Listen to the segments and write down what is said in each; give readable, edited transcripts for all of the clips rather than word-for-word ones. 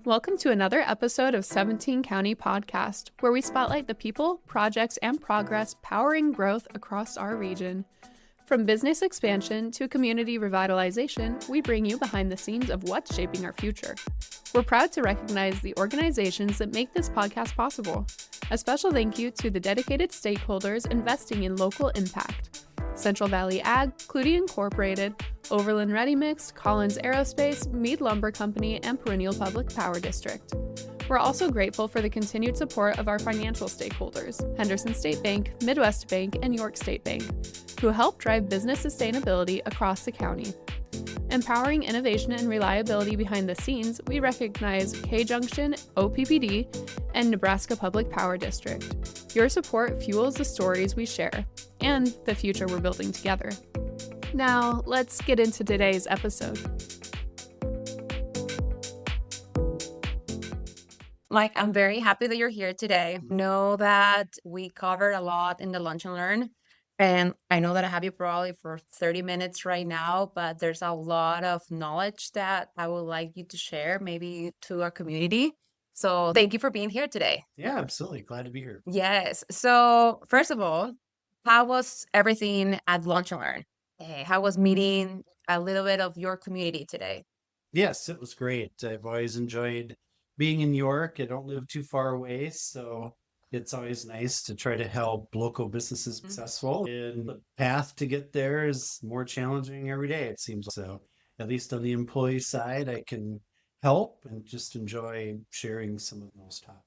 Welcome to another episode of 17 County Podcast, where we spotlight the people, projects, and progress powering growth across our region. From business expansion to community revitalization, we bring you behind the scenes of what's shaping our future. We're proud to recognize the organizations that make this podcast possible. A special thank you to the dedicated stakeholders investing in local impact. Central Valley Ag, Clutie Incorporated, Overland Ready Mix, Collins Aerospace, Meade Lumber Company, and Perennial Public Power District. We're also grateful for the continued support of our financial stakeholders, Henderson State Bank, Midwest Bank, and York State Bank, who help drive business sustainability across the county. Empowering innovation and reliability behind the scenes, we recognize K-Junction, OPPD, and Nebraska Public Power District. Your support fuels the stories we share and the future we're building together. Now, let's get into today's episode. Mike, I'm very happy that you're here today. Know that we covered a lot in the Lunch and Learn, and I know that I have you probably for 30 minutes right now, but there's a lot of knowledge that I would like you to share, maybe to our community. So thank you for being here today. Yeah, absolutely. Glad to be here. Yes. So first of all, how was everything at Lunch and Learn? How was meeting a little bit of your community today? Yes, it was great. I've always enjoyed being in New York. I don't live too far away, so it's always nice to try to help local businesses successful. And the path to get there is more challenging every day, it seems. So at least on the employee side, I can help and just enjoy sharing some of those topics.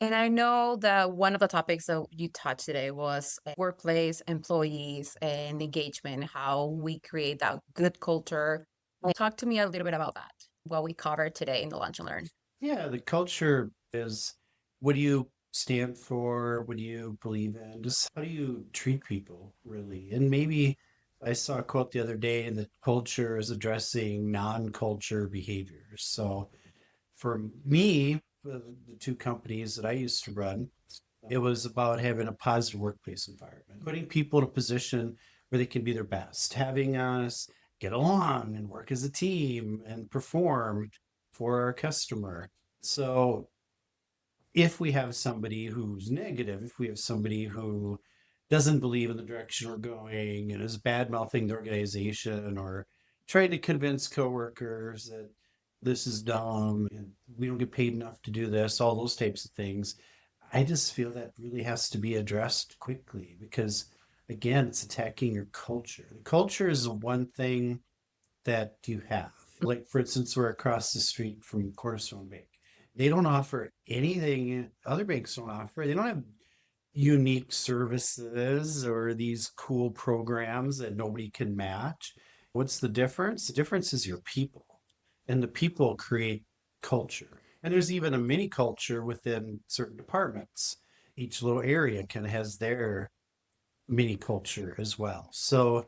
And I know that one of the topics that you touched today was workplace, employees, and engagement, how we create that good culture. Talk to me a little bit about that, what we covered today in the Lunch and Learn. Yeah, the culture is, what do you stand for? What do you believe in? Just how do you treat people, really? And maybe I saw a quote the other day, and the culture is addressing non-culture behaviors. So for me, the two companies that I used to run, it was about having a positive workplace environment, putting people in a position where they can be their best, having us get along and work as a team and perform for our customer. So if we have somebody who's negative, if we have somebody who doesn't believe in the direction we're going and is bad-mouthing the organization or trying to convince coworkers that this is dumb and we don't get paid enough to do this, all those types of things, I just feel that really has to be addressed quickly because, again, it's attacking your culture. The culture is the one thing that you have. Like, for instance, we're across the street from Cornerstone Bank. They don't offer anything other banks don't offer. They don't have unique services or these cool programs that nobody can match. What's the difference? The difference is your people. And the people create culture. And there's even a mini culture within certain departments. Each little area kind of has their mini culture as well. So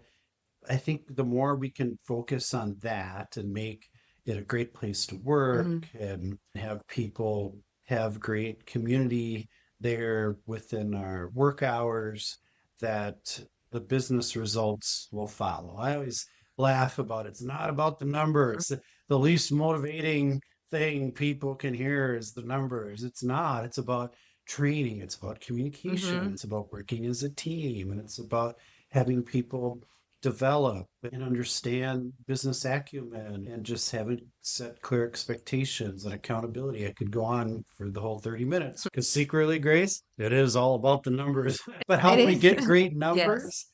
I think the more we can focus on that and make it a great place to work and have people have great community there within our work hours, that the business results will follow. I always laugh about it's not about the numbers. The least motivating thing people can hear is the numbers. It's not. It's about training. It's about communication. It's about working as a team. And it's about having people develop and understand business acumen and just having set clear expectations and accountability. I could go on for the whole 30 minutes because secretly, Grace, it is all about the numbers. But how do we get great numbers?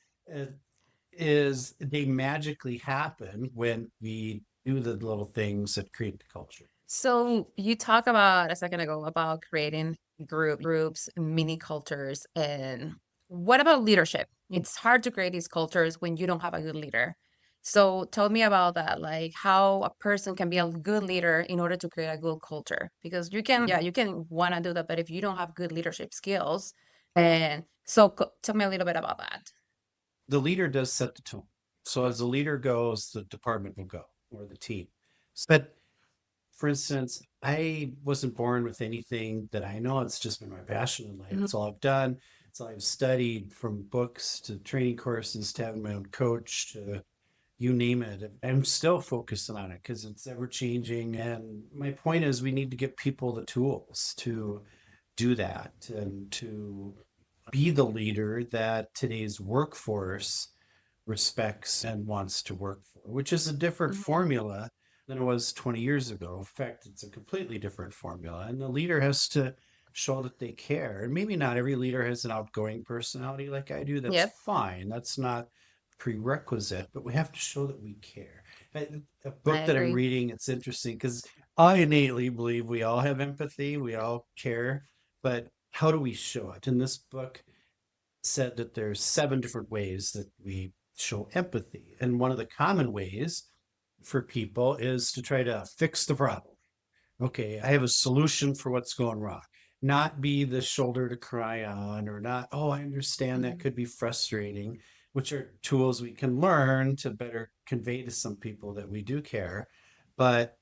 Is they magically happen when we do the little things that create the culture. So you talk about a second ago about creating groups, mini cultures, and what about leadership? It's hard to create these cultures when you don't have a good leader. So tell me about that, like how a person can be a good leader in order to create a good culture. Because you can want to do that, but if you don't have good leadership skills, and so tell me a little bit about that. The leader does set the tone. So as the leader goes, the department will go, or the team. But for instance, I wasn't born with anything that I know. It's just been my passion in life. It's all I've done. It's all I've studied, from books to training courses to having my own coach to you name it. I'm still focusing on it because it's ever changing. And my point is, we need to give people the tools to do that and to be the leader that today's workforce respects and wants to work for, which is a different Mhm. formula than it was 20 years ago. In fact, it's a completely different formula. And the leader has to show that they care. And maybe not every leader has an outgoing personality like I do. That's Yep, fine. That's not prerequisite, but we have to show that we care. A I book that I'm agree. reading, it's interesting because I innately believe we all have empathy, we all care, but how do we show it? In this book, said that there's 7 different ways that we show empathy. And one of the common ways for people is to try to fix the problem. Okay, I have a solution for what's going wrong. Not be the shoulder to cry on, or not, oh, I understand that Mhm. could be frustrating, which are tools we can learn to better convey to some people that we do care. But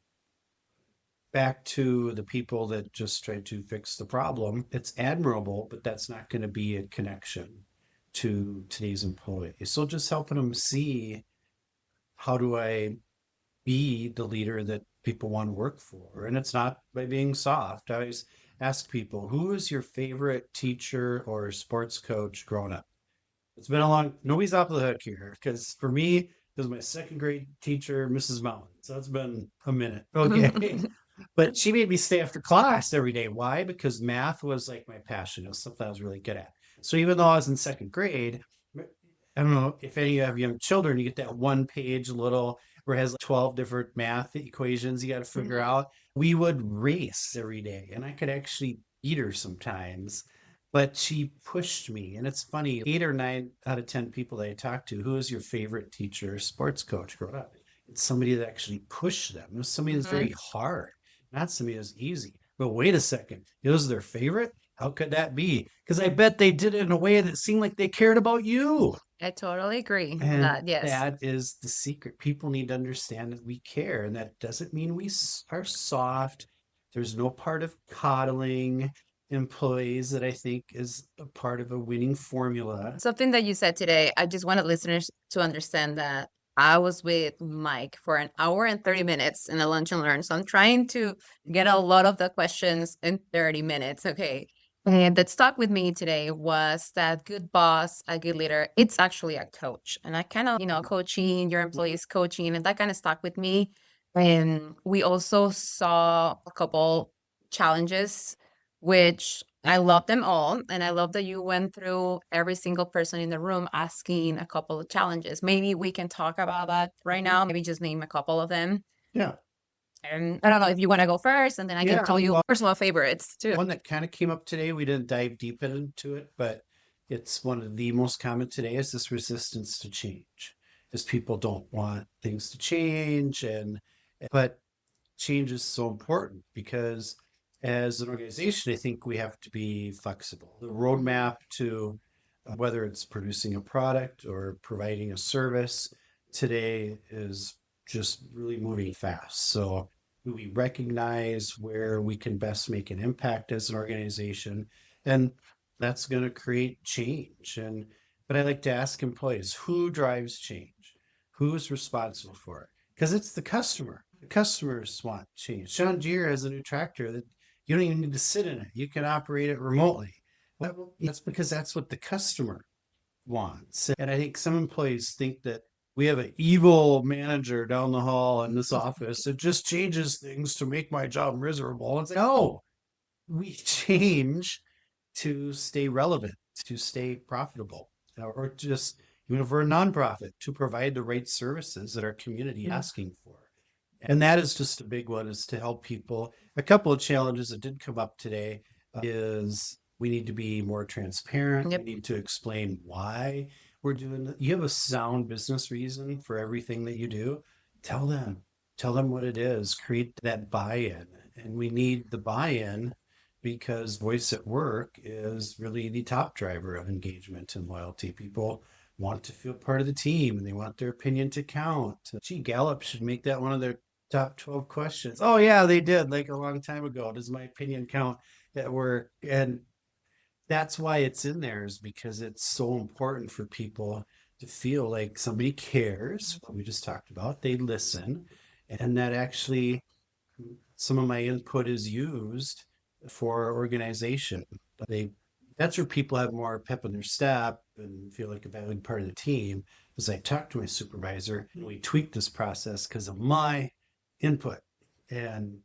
back to the people that just try to fix the problem, it's admirable, but that's not going to be a connection to today's employees. So just helping them see, how do I be the leader that people want to work for? And it's not by being soft. I always ask people, who is your favorite teacher or sports coach growing up? It's been a long, nobody's off the hook here because for me, it was my second grade teacher, Mrs. Mountain. So it's been a minute. Okay. But she made me stay after class every day. Why? Because math was like my passion. It was something I was really good at. So even though I was in second grade, I don't know if any of you have young children, you get that 1 page little where it has like 12 different math equations you got to figure Mhm. out. We would race every day, and I could actually beat her sometimes, but she pushed me. And it's funny, 8 or 9 out of 10 people that I talked to, who is your favorite teacher or sports coach growing up? It's somebody that actually pushed them. It was somebody that's Mhm. very hard, not somebody that's easy. But wait a second, it was their favorite? How could that be? Because I bet they did it in a way that seemed like they cared about you. I totally agree on And that. Yes. that is the secret. People need to understand that we care, and that doesn't mean we are soft. There's no part of coddling employees that I think is a part of a winning formula. Something that you said today, I just wanted listeners to understand that I was with Mike for an hour and 30 minutes in a lunch and learn. So I'm trying to get a lot of the questions in 30 minutes. Okay. And that stuck with me today was that good boss, a good leader, it's actually a coach. And I kind of, coaching your employees, coaching, and that kind of stuck with me. And we also saw a couple challenges which I love them all. And I love that you went through every single person in the room asking a couple of challenges. Maybe we can talk about that right now. Maybe just name a couple of them. Yeah. And I don't know if you want to go first, and then I can Yeah. tell you Well, personal favorites too. one that kind of came up today, we didn't dive deep into it, but it's one of the most common today, is this resistance to change. Is people don't want things to change, but change is so important because as an organization, I think we have to be flexible. The Mhm. roadmap to whether it's producing a product or providing a service today is just really moving fast. So we recognize where we can best make an impact as an organization, and that's going to create change. And but I like to ask employees, who drives change? Who's responsible for it? Because it's the customer. The customers want change. John Deere has a new tractor that you don't even need to sit in it. You can operate it remotely. Well, that's because that's what the customer wants. And I think some employees think that we have an evil manager down the hall in this office that just changes things to make my job miserable. And it's like, no, we change to stay relevant, to stay profitable, or just, even if we're a nonprofit, to provide the right services that our community Mhm. asking for. And that is just a big one, is to help people. A couple of challenges that did come up today is we need to be more transparent. We Yep. need to explain why we're doing it. You have a sound business reason for everything that you do. Tell them, tell them what it is, create that buy-in. And we need the buy-in because voice at work is really the top driver of engagement and loyalty. People want to feel part of the team and they want their opinion to count. Gee, Gallup should make that one of their top 12 questions. Oh, yeah, they did, like a long time ago. Does my opinion count at work? And that's why it's in there, is because it's so important for people to feel like somebody cares, what we just talked about, they listen, and that actually some of my input is used for organization. They That's where people have more pep in their step and feel like a valued part of the team. As I talk to my supervisor, and we tweak this process because of my input. And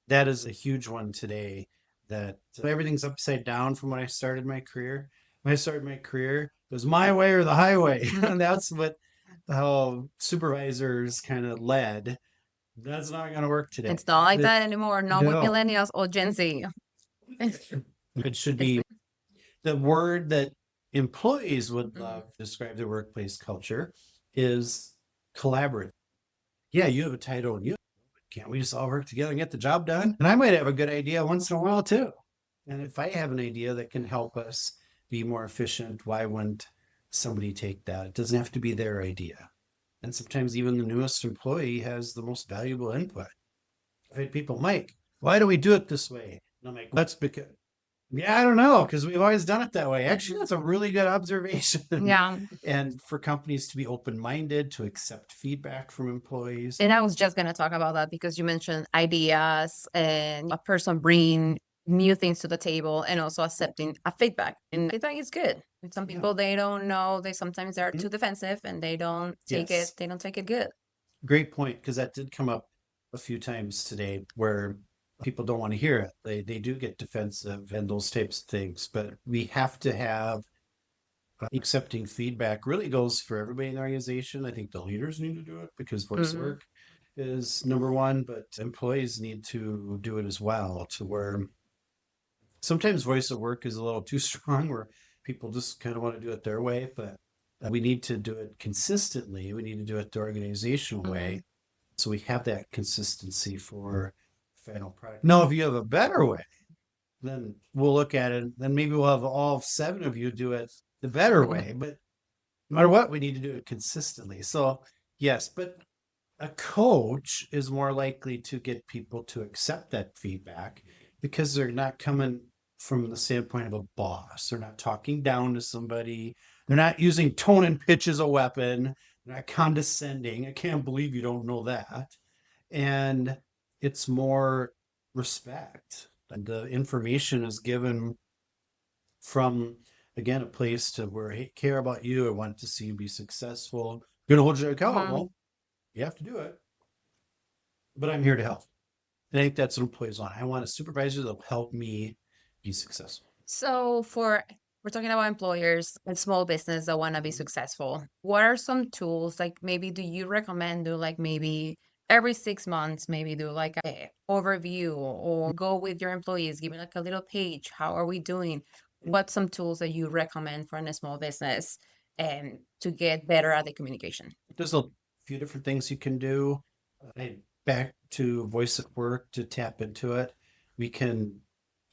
that is a huge one today, that everything's upside down from when I started my career. When I started my career, it was my way or the highway. And that's how supervisors kind of led. That's not going to work today. It's not like that anymore. Not with No. millennials or Gen Z. It should be the word that employees would love to describe their workplace culture is collaborative. Yeah, you have a title and can't we just all work together and get the job done? And I might have a good idea once in a while too. And if I have an idea that can help us be more efficient, why wouldn't somebody take that? It doesn't have to be their idea. And sometimes even the newest employee has the most valuable input. I've had people, Mike, why do we do it this way? And I'm like, that's because, yeah, I don't know, because we've always done it that way. Actually, that's a really good observation. Yeah. And for companies to be open-minded, to accept feedback from employees. And I was just going to talk about that because you mentioned ideas and a person bringing new things to the table and also accepting a feedback. And feedback is good. With some people, they don't know. Sometimes they're too defensive and they don't take it. They don't take it good. Great point, because that did come up a few times today where people don't want to hear it. They do get defensive and those types of things, but we have to have accepting feedback really goes for everybody in the organization. I think the leaders need to do it because voice of work is number one, but employees need to do it as well, to where sometimes voice of work is a little too strong where people just kind of want to do it their way, but we need to do it consistently. We need to do it the organizational way. So we have that consistency for final product. Now, if you have a better way, then we'll look at it. Then maybe we'll have all 7 of you do it the better way. But no matter what, we need to do it consistently. So yes, but a coach is more likely to get people to accept that feedback because they're not coming from the standpoint of a boss. They're not talking down to somebody. They're not using tone and pitch as a weapon. They're not condescending. I can't believe you don't know that. And it's more respect. And the information is given from, again, a place to where I care about you. I want to see you be successful. I'm going to hold you accountable. You have to do it. But I'm here to help. And I think that's what employees want. I want a supervisor that will help me be successful. So we're talking about employers and small business that want to be successful. What are some tools, like maybe do you recommend do like maybe every 6 months, maybe do like a overview or go with your employees, give me like a little page. How are we doing? What's some tools that you recommend for a small business and to get better at the communication? There's a few different things you can do. Back to voice at work to tap into it. We can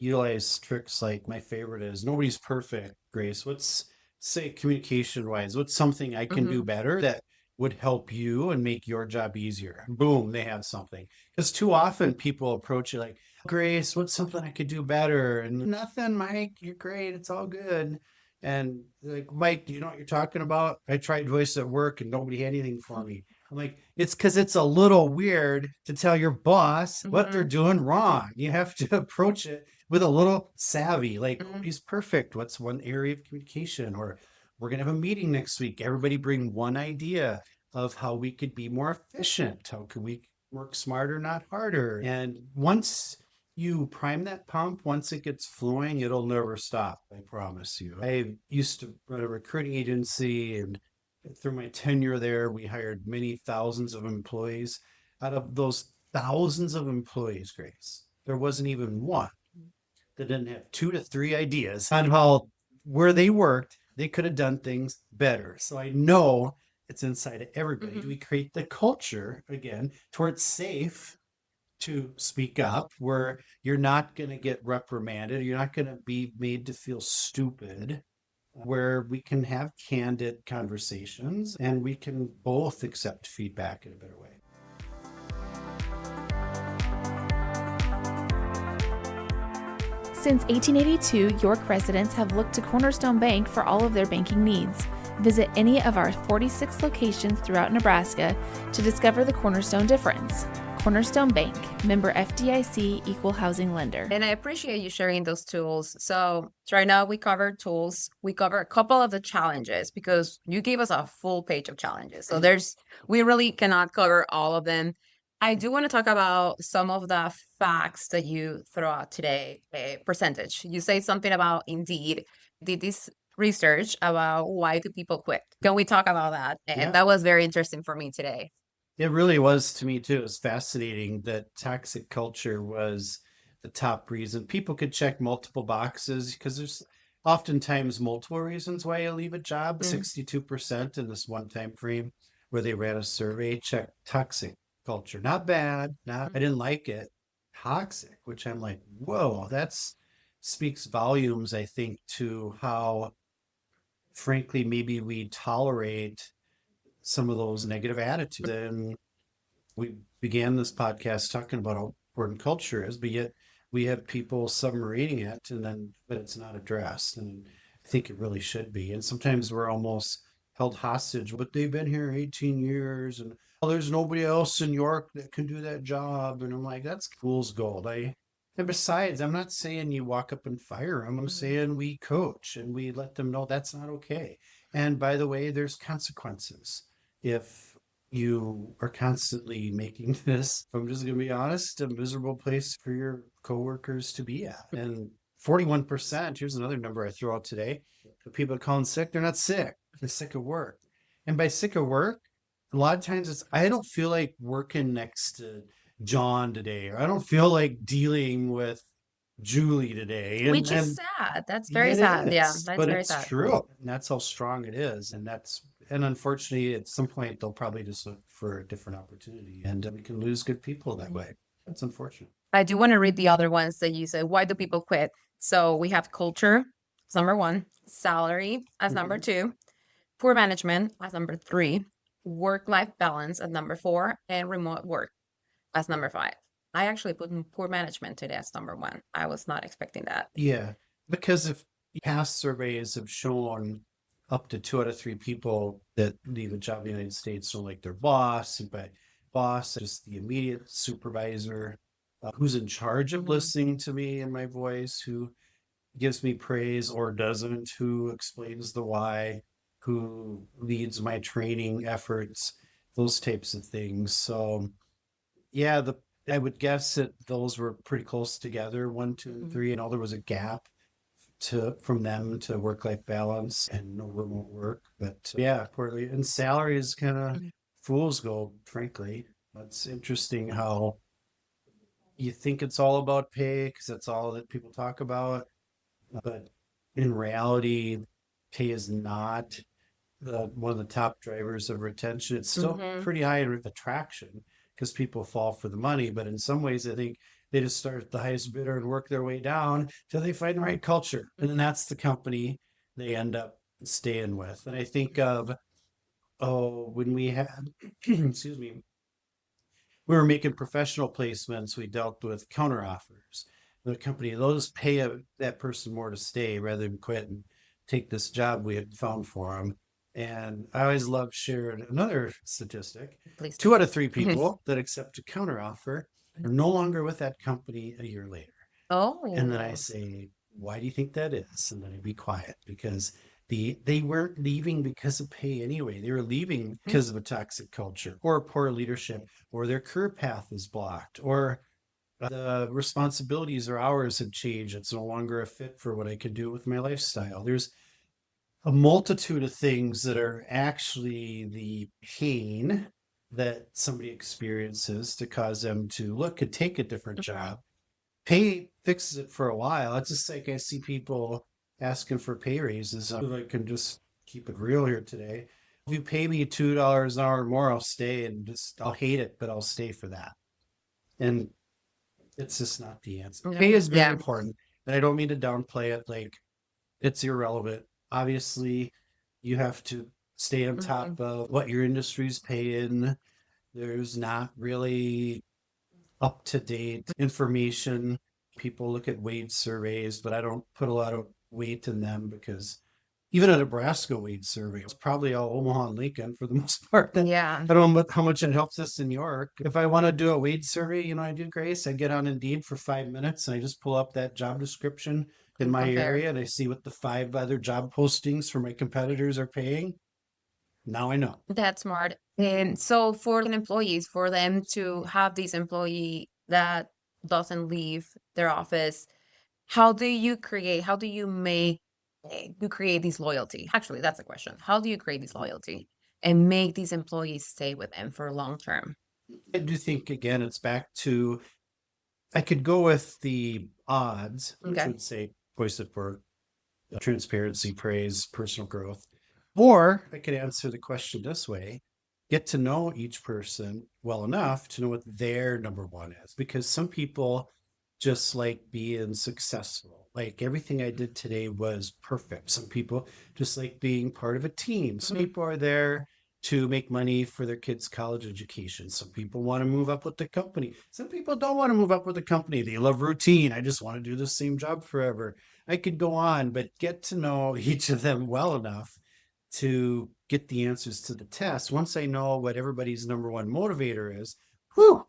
utilize tricks like my favorite is nobody's perfect, Grace. What's, say, communication wise, what's something I can do better that would help you and make your job easier? Boom, they have something. Because too often people approach you like, Grace, what's something I could do better? And nothing, Mike, you're great. It's all good. And like, Mike, do you know what you're talking about? I tried voice at work and nobody had anything for me. I'm like, it's because it's a little weird to tell your boss what they're doing wrong. You have to approach it with a little savvy, like, nobody's perfect. What's one area of communication? Or we're going to have a meeting next week. Everybody bring one idea of how we could be more efficient. How could we work smarter, not harder? And once you prime that pump, once it gets flowing, it'll never stop. I promise you. I used to run a recruiting agency, and through my tenure there, we hired many thousands of employees. Out of those thousands of employees, Grace, there wasn't even one that didn't have 2 to 3 ideas on how, where they worked, they could have done things better. So I know it's inside of everybody. Do we create the culture, again, to where it's safe to speak up, where you're not going to get reprimanded, you're not going to be made to feel stupid, where we can have candid conversations and we can both accept feedback in a better way. Since 1882, York residents have looked to Cornerstone Bank for all of their banking needs. Visit any of our 46 locations throughout Nebraska to discover the Cornerstone difference. Cornerstone Bank, member FDIC, equal housing lender. And I appreciate you sharing those tools. So right now we covered tools. We cover a couple of the challenges because you gave us a full page of challenges. So we really cannot cover all of them. I do want to talk about some of the facts that you throw out today, a percentage. You say something about Indeed did this research about why do people quit. Can we talk about that? And Yeah. that was very interesting for me today. It really was to me too. It was fascinating that toxic culture was the top reason. People could check multiple boxes because there's oftentimes multiple reasons why you leave a job. 62% in this one time frame where they ran a survey checked toxic culture. Not bad, not I didn't like it. Toxic, which I'm like, whoa, that's speaks volumes, I think, to how frankly maybe we tolerate some of those negative attitudes. And we began this podcast talking about how important culture is, but yet we have people submarining it but it's not addressed. And I think it really should be. And sometimes we're almost held hostage, but they've been here 18 years and there's nobody else in York that can do that job. And I'm like, that's fool's gold. And besides, I'm not saying you walk up and fire them. I'm saying we coach and we let them know that's not okay. And by the way, there's consequences. If you are constantly making this, I'm just going to be honest, a miserable place for your coworkers to be at. And 41%, here's another number I throw out today, the people that call in sick, they're not sick. They're sick of work. And by sick of work, a lot of times I don't feel like working next to John today, or I don't feel like dealing with Julie today. Which is sad. That's very sad. Yeah, that's but very it's sad. true. And that's how strong it is. And unfortunately, at some point, they'll probably just look for a different opportunity. And we can lose good people that way. That's unfortunate. I do want to read the other ones that you said. Why do people quit? So we have culture as number one, salary as number two, poor management as number three, work-life balance as number four, and remote work as number five. I actually put poor management today as number one. I was not expecting that. Yeah, because if past surveys have shown up to 2 out of 3 people that leave a job in the United States don't like their boss, and by boss, just the immediate supervisor who's in charge of listening to me and my voice, who gives me praise or doesn't, who explains the why, who leads my training efforts, those types of things. So yeah, I would guess that those were pretty close together, 1, 2, and 3, and all there was a gap from them to work-life balance and no remote work. But yeah, poorly. And salary is kind of fool's gold, frankly. It's interesting how you think it's all about pay because that's all that people talk about. But in reality, pay is not one of the top drivers of retention. It's still pretty high in attraction because people fall for the money. But in some ways, I think they just start at the highest bidder and work their way down till they find the right culture. And then that's the company they end up staying with. And I think of, when we had, excuse me, we were making professional placements, we dealt with counter offers. The company, those pay that person more to stay rather than quit and take this job we had found for them. And I always love sharing another statistic. Please. 2 out of 3 people that accept a counter offer are no longer with that company a year later. Oh. And then I say, why do you think that is? And then I be quiet because they weren't leaving because of pay anyway. They were leaving because of a toxic culture or poor leadership, or their career path is blocked, or the responsibilities or hours have changed. It's no longer a fit for what I can do with my lifestyle. There's a multitude of things that are actually the pain that somebody experiences to cause them to look and take a different job. Pay fixes it for a while. It's just like I see people asking for pay raises. If I can just keep it real here today. If you pay me $2 an hour more, I'll stay and I'll hate it, but I'll stay for that. And it's just not the answer. Pay is very important. And I don't mean to downplay it. Like, it's irrelevant. Obviously, you have to stay on top of what your industry's paying. There's not really up-to-date information. People look at wage surveys, but I don't put a lot of weight in them because even a Nebraska weed survey. It's probably all Omaha and Lincoln for the most part. Yeah. I don't know how much it helps us in New York. If I want to do a weed survey, I do, Grace, I get on Indeed for 5 minutes and I just pull up that job description in my Compare. area and I see what the 5 other job postings for my competitors are paying. Now I know. That's smart. And so for employees, for them to have this employee that doesn't leave their office, how do you create this loyalty? Actually, that's the question. How do you create this loyalty and make these employees stay with them for long term? I do think, again, it's back to, I could go with the odds, which Okay. would say voice support, transparency, praise, personal growth. Or I could answer the question this way: get to know each person well enough to know what their number one is. Because some people just like being successful. Like everything I did today was perfect. Some people just like being part of a team. Some people are there to make money for their kids' college education. Some people want to move up with the company. Some people don't want to move up with the company. They love routine. I just want to do the same job forever. I could go on, but get to know each of them well enough to get the answers to the test. Once I know what everybody's number one motivator is, whew,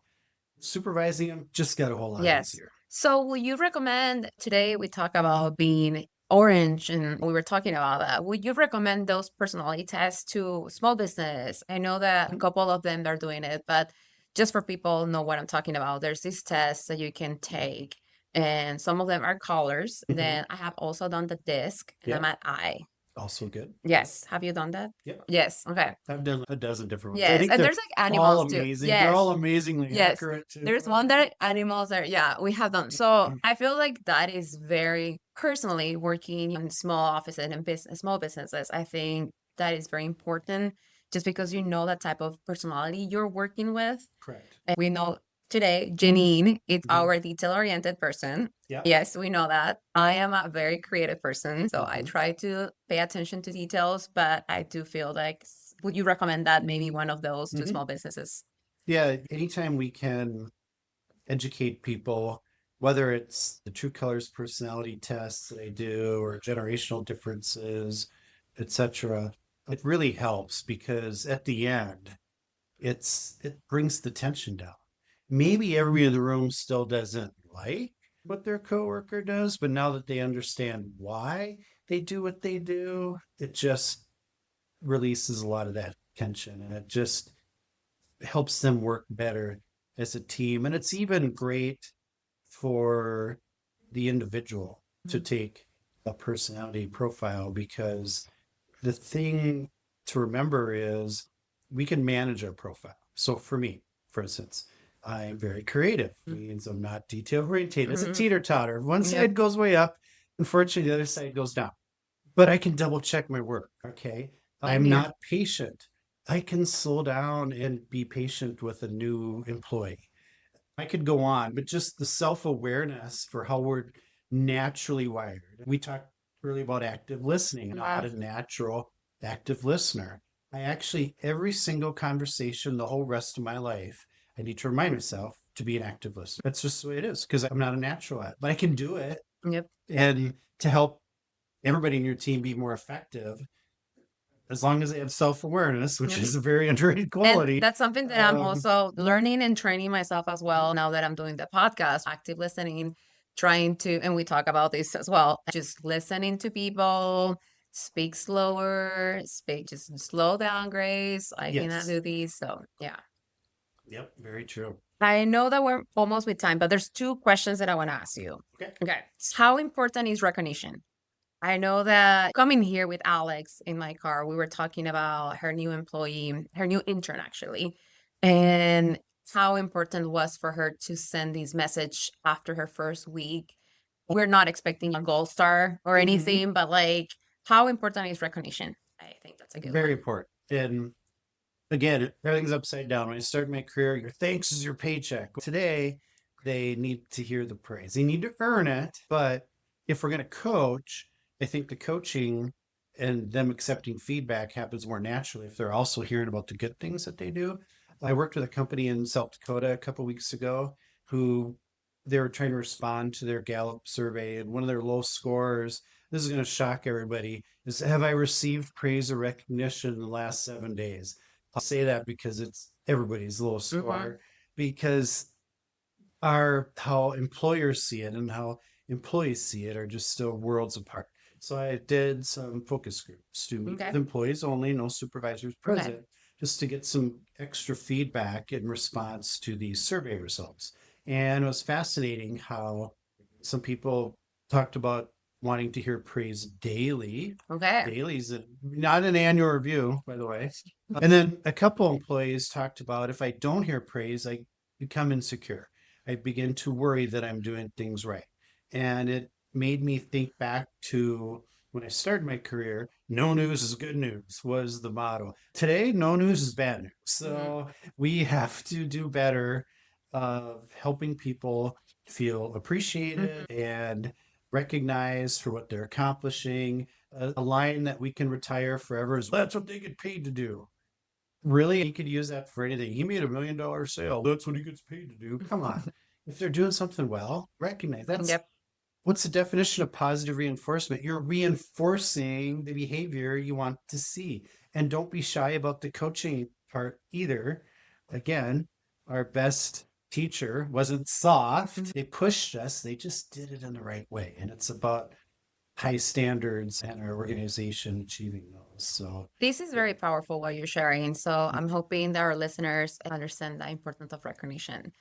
supervising them just got a whole lot Yes. easier. So would you recommend, today we talk about being orange and we were talking about that. Would you recommend those personality tests to small business? I know that a couple of them are doing it, but just for people know what I'm talking about, there's these tests that you can take and some of them are colors. Mhm. Then I have also done the disc and I'm Yeah. at I. Also good. Yes. Have you done that? Yep. Yes. Okay. I've done a dozen different ones. I Yes. think And they're there's like all animals too. amazing. Yes. They're all amazingly Yes. accurate too. There's one that animals are, yeah, we have done. So I feel like that is very personally working in small offices and small businesses. I think that is very important just because you know that type of personality you're working with. Correct. And we know today, Janine is Mhm. our detail-oriented person. Yeah. Yes, we know that. I am a very creative person, so I Mhm. try to pay attention to details, but I do feel like, would you recommend that maybe one of those to Mhm. small businesses? Yeah. Anytime we can educate people, whether it's the True Colors personality tests that I do or generational differences, etc., it really helps because at the end, it brings the tension down. Maybe everybody in the room still doesn't like what their coworker does, but now that they understand why they do what they do, it just releases a lot of that tension and it just helps them work better as a team. And it's even great for the individual to take a personality profile because the thing to remember is we can manage our profile. So for me, for instance, I'm very creative, means I'm not detail oriented. It's a teeter totter. One side goes way up, unfortunately, the other side goes down. But I can double check my work. Okay. I'm here. not patient. I can slow down and be patient with a new employee. I could go on, but just the self awareness for how we're naturally wired. We talked really about active listening. I'm not a natural active listener. I actually, every single conversation, the whole rest of my life, I need to remind myself to be an active listener. That's just the way it is because I'm not a natural at it, but I can do it. Yep. And to help everybody in your team be more effective, as long as they have self-awareness, which is a very underrated quality. And that's something that I'm also learning and training myself as well now that I'm doing the podcast, active listening, trying to, and we talk about this as well, just listening to people, speak slower, just slow down, Grace. I cannot do these. So, yeah. Yep, very true. I know that we're almost with time, but there's 2 questions that I want to ask you. Okay. How important is recognition? I know that coming here with Alex in my car, we were talking about her new employee, her new intern actually, and how important it was for her to send this message after her first week. We're not expecting a gold star or anything, but like how important is recognition? I think that's a good Very one. important. And again, everything's upside down. When I started my career, your thanks is your paycheck. Today, they need to hear the praise. They need to earn it. But if we're going to coach, I think the coaching and them accepting feedback happens more naturally if they're also hearing about the good things that they do. I worked with a company in South Dakota a couple of weeks ago who they were trying to respond to their Gallup survey, and one of their low scores this is going to shock everybody, is have I received praise or recognition in the last 7 days? I'll say that because it's everybody's little score, because how employers see it and how employees see it are just still worlds apart. So I did some focus groups to meet with employees only, no supervisors present, just to get some extra feedback in response to these survey results. And it was fascinating how some people talked about wanting to hear praise daily. Daily is not an annual review, by the way. And then a couple employees talked about, if I don't hear praise, I become insecure. I begin to worry that I'm doing things right. And it made me think back to when I started my career. No news is good news was the motto. Today, no news is bad news. So we have to do better of helping people feel appreciated and recognized for what they're accomplishing. A line that we can retire forever is, that's what they get paid to do. Really, he could use that for anything. He made $1 million sale. That's what he gets paid to do. Come on. If they're doing something well, recognize that's what's the definition of positive reinforcement? You're reinforcing the behavior you want to see. And don't be shy about the coaching part either. Again, our best teacher wasn't soft. They pushed us. They just did it in the right way. And it's about high standards and our organization achieving those. So this is very powerful what you're sharing. So I'm hoping that our listeners understand the importance of recognition.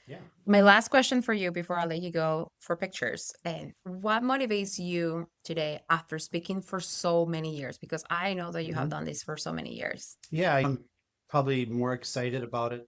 My last question for you before I let you go for pictures. And what motivates you today after speaking for so many years? Because I know that you have done this for so many years. Yeah, I'm probably more excited about it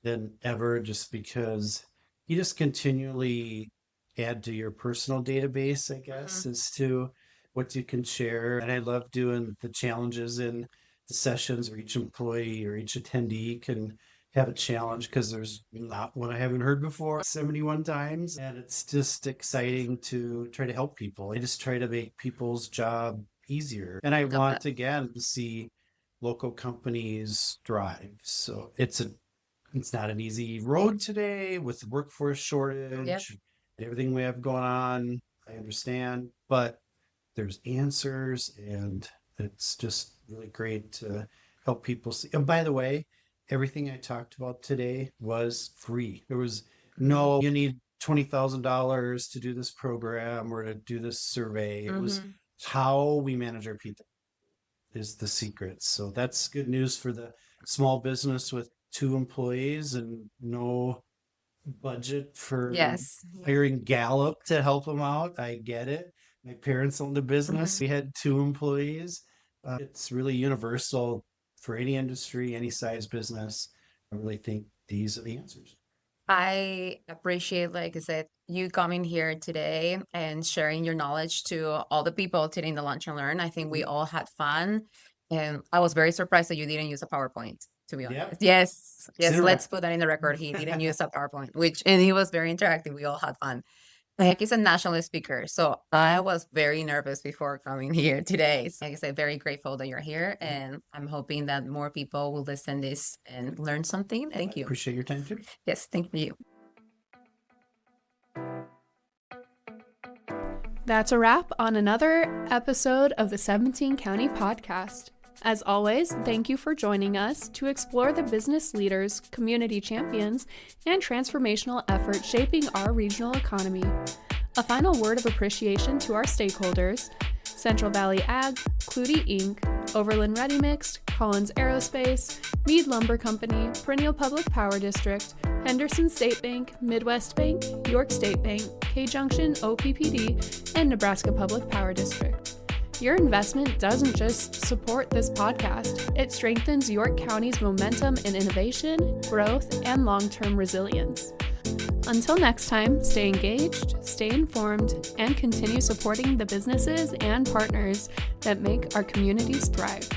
than ever, just because you just continually add to your personal database, I guess, as to what you can share. And I love doing the challenges in the sessions where each employee or each attendee can have a challenge, because there's not one I haven't heard before 71 times. And it's just exciting to try to help people. I just try to make people's job easier. And I want, again, to see local companies thrive. So it's not an easy road today with the workforce shortage and everything we have going on. I understand, but there's answers, and it's just really great to help people see. And by the way, everything I talked about today was free. There was no, you need $20,000 to do this program or to do this survey. It was how we manage our people is the secret. So that's good news for the small business with 2 employees and no budget for hiring Gallup to help them out. I get it. My parents owned a business. We had 2 employees. It's really universal for any industry, any size business. I really think these are the answers. I appreciate, like I said, you coming here today and sharing your knowledge to all the people today in the Lunch and Learn. I think we all had fun. And I was very surprised that you didn't use a PowerPoint, to be honest. Yes, let's put that in the record. He didn't use a PowerPoint, and he was very interactive. We all had fun. Like, he's a national speaker, so I was very nervous before coming here today. So, like I said, very grateful that you're here, and I'm hoping that more people will listen to this and learn something. Thank you. Appreciate your time, too. Yes, thank you. That's a wrap on another episode of the 17 County Podcast. As always, thank you for joining us to explore the business leaders, community champions, and transformational efforts shaping our regional economy. A final word of appreciation to our stakeholders: Central Valley Ag, Clutie Inc., Overland Ready Mixed, Collins Aerospace, Meade Lumber Company, Perennial Public Power District, Henderson State Bank, Midwest Bank, York State Bank, K-Junction OPPD, and Nebraska Public Power District. Your investment doesn't just support this podcast, it strengthens York County's momentum in innovation, growth, and long-term resilience. Until next time, stay engaged, stay informed, and continue supporting the businesses and partners that make our communities thrive.